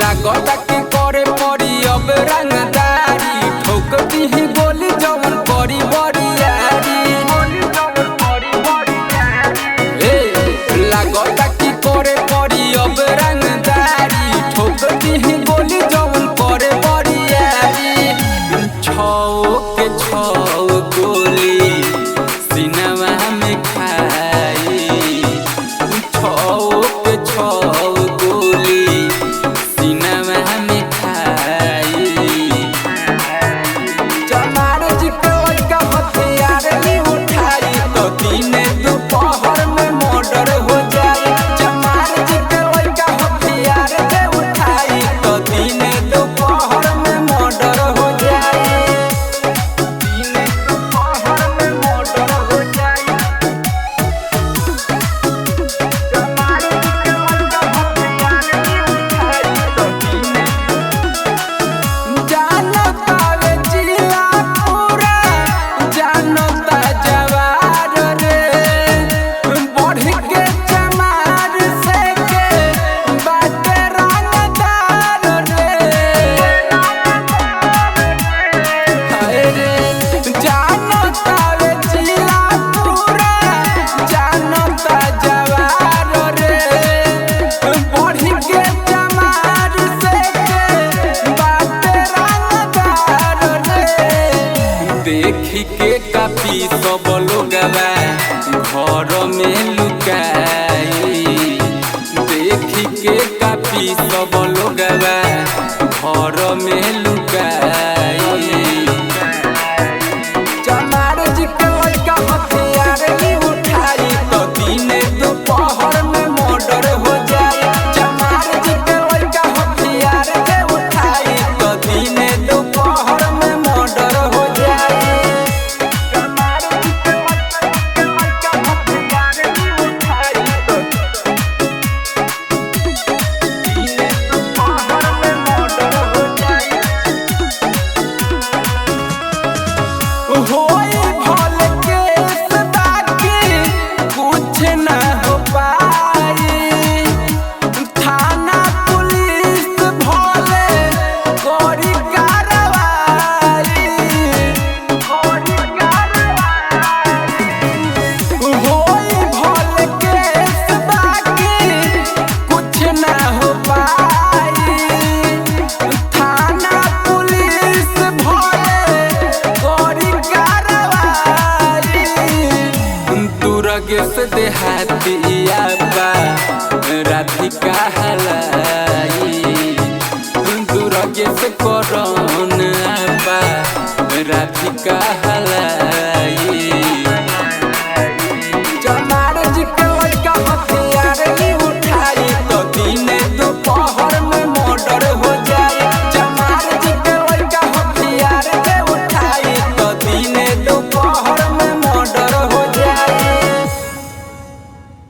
लागता के करे पड़ी अब रंगदारी ठोक दी गोली जवन पड़ी बरियारी। लागता के करे पड़ी अब रंगदारी ठोक दी गोली जवन पड़े बरियारी। छौ के छौ गोली सिनेमा में खाई, छौ के छौ देखी के काफी सब लोगवा घर में लुकाई, देखी के काफी सब लोगवा घर में लुकाई। चमार जी के लड़का हथियार ली उठाई तो दिने दोपहर में मर्डर हो जाए। चमार जी के लड़का हथियार के उठाई तो दिने दोपहर में मर्डर हो जाए। से देहातिया बा राधिका हलाई, दुर्गे से करोन बा राधिका हलाई।